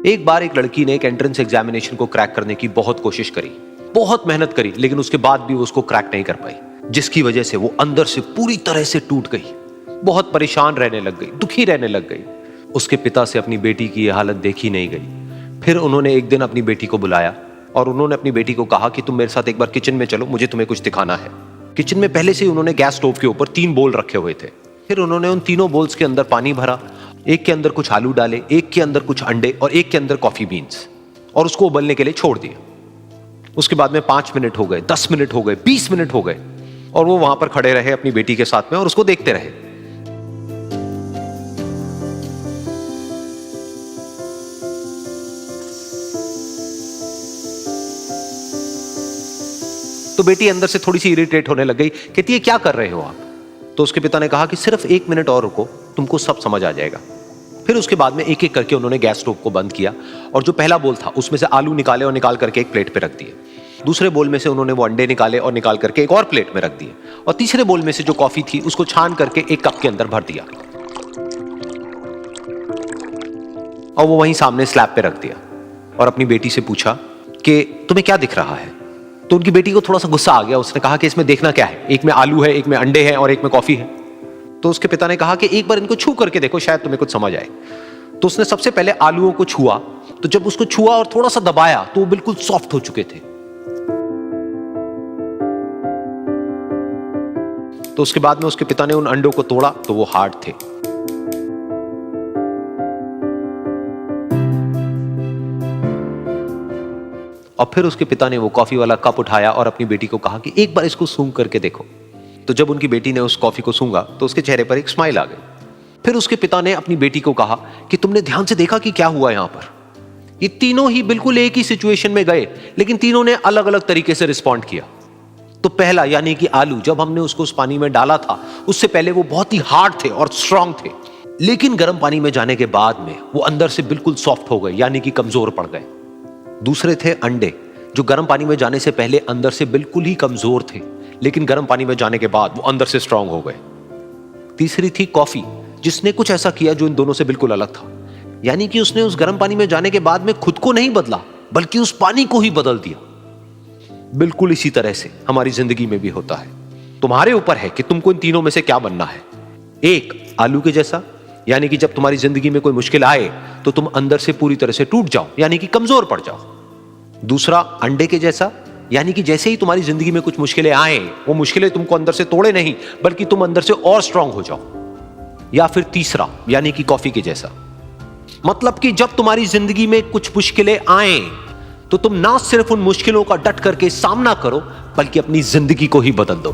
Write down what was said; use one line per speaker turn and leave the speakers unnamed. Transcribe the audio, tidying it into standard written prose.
एक बार एक लड़की ने एक एंट्रेंस एग्जामिनेशन को क्रैक करने की बहुत कोशिश करी, बहुत मेहनत करी, लेकिन उसके बाद भी वो उसको क्रैक नहीं कर पाई, जिसकी वजह से वो अंदर से पूरी तरह से टूट गई, बहुत परेशान रहने लग गई, दुखी रहने लग गई। उसके पिता से अपनी बेटी की यह हालत देखी नहीं गई। फिर उन्होंने एक दिन अपनी बेटी को बुलाया और उन्होंने अपनी बेटी को कहा कि तुम मेरे साथ एक बार किचन में चलो, मुझे तुम्हें कुछ दिखाना है। किचन में पहले से ही उन्होंने गैस स्टोव के ऊपर 3 बोल रखे हुए थे। फिर उन्होंने उन तीनों बोल्स के अंदर पानी भरा, एक के अंदर कुछ आलू डाले, एक के अंदर कुछ अंडे और एक के अंदर कॉफी बीन्स, और उसको उबलने के लिए छोड़ दिया। उसके बाद में 5 मिनट हो गए, 10 मिनट हो गए, 20 मिनट हो गए, और वो वहां पर खड़े रहे अपनी बेटी के साथ में और उसको देखते रहे। तो बेटी अंदर से थोड़ी सी इरिटेट होने लग गई, कहती है क्या कर रहे हो आप? तो उसके पिता ने कहा कि सिर्फ 1 मिनट और रुको, तुमको सब समझ आ जाएगा। फिर उसके बाद में एक एक करके उन्होंने गैस स्टोव को बंद किया और जो पहला बोल था उसमें से आलू निकाले और निकाल करके एक प्लेट पे रख दिए। दूसरे बोल में से उन्होंने वो अंडे निकाले और निकाल करके एक और प्लेट में रख दिए, और तीसरे बोल में से जो कॉफी थी उसको छान करके एक कप के अंदर भर दिया और वो वहीं सामने स्लैब पे रख दिया और अपनी बेटी से पूछा कि तुम्हें क्या दिख रहा है? तो उनकी बेटी को थोड़ा सा गुस्सा आ गया। उसने कहा कि इसमें देखना क्या है, एक में आलू है, एक में अंडे हैं और एक में कॉफी है। तो उसके पिता ने कहा कि एक बार इनको छू करके देखो, शायद तुम्हें कुछ समझ आए। तो उसने सबसे पहले आलूओं को छुआ, तो जब उसको छुआ और थोड़ा सा दबाया तो वो बिल्कुल सॉफ्ट हो चुके थे। तो उसके बाद में उसके पिता ने उन अंडों को तोड़ा तो वो हार्ड थे। और फिर उसके पिता ने वो कॉफी वाला कप उठाया और अपनी बेटी को कहा कि एक बार इसको सूंघ करके देखो। तो जब उनकी बेटी ने उस कॉफी को सूंघा तो उसके चेहरे पर एक स्माइल आ गई। फिर उसके पिता ने अपनी बेटी को कहा कि तुमने ध्यान से देखा कि क्या हुआ यहां पर? ये तीनों ही बिल्कुल एक ही सिचुएशन में गए, लेकिन तीनों ने अलग अलग तरीके से रिस्पॉन्ड किया। तो पहला यानी कि आलू, जब हमने उसको उस पानी में डाला था उससे पहले वो बहुत ही हार्ड थे और स्ट्रांग थे, लेकिन गर्म पानी में जाने के बाद में वो अंदर से बिल्कुल सॉफ्ट हो गए, यानी कि कमजोर पड़ गए। दूसरे थे अंडे, जो गर्म पानी में जाने से पहले अंदर से बिल्कुल ही कमजोर थे, लेकिन गर्म पानी में जाने के बाद वो अंदर से स्ट्रांग हो गए। तीसरी थी कॉफी, जिसने कुछ ऐसा किया जो इन दोनों से बिल्कुल अलग था, यानी कि उसने उस गर्म पानी में जाने के बाद में खुद को नहीं बदला, बल्कि उस पानी को ही बदल दिया। बिल्कुल इसी तरह से हमारी जिंदगी में भी होता है। तुम्हारे ऊपर है कि तुमको इन तीनों में से क्या बनना है। एक, आलू के जैसा, यानी कि जब तुम्हारी जिंदगी में कोई मुश्किल आए तो तुम अंदर से पूरी तरह से टूट जाओ, यानी कि कमजोर पड़ जाओ। दूसरा, अंडे के जैसा, यानी कि जैसे ही तुम्हारी जिंदगी में कुछ मुश्किलें आए, वो मुश्किलें तुमको अंदर से तोड़े नहीं, बल्कि तुम अंदर से और स्ट्रांग हो जाओ। या फिर तीसरा, यानी कि कॉफी के जैसा, मतलब कि जब तुम्हारी जिंदगी में कुछ मुश्किलें आए तो तुम ना सिर्फ उन मुश्किलों का डट करके सामना करो, बल्कि अपनी जिंदगी को ही बदल दो।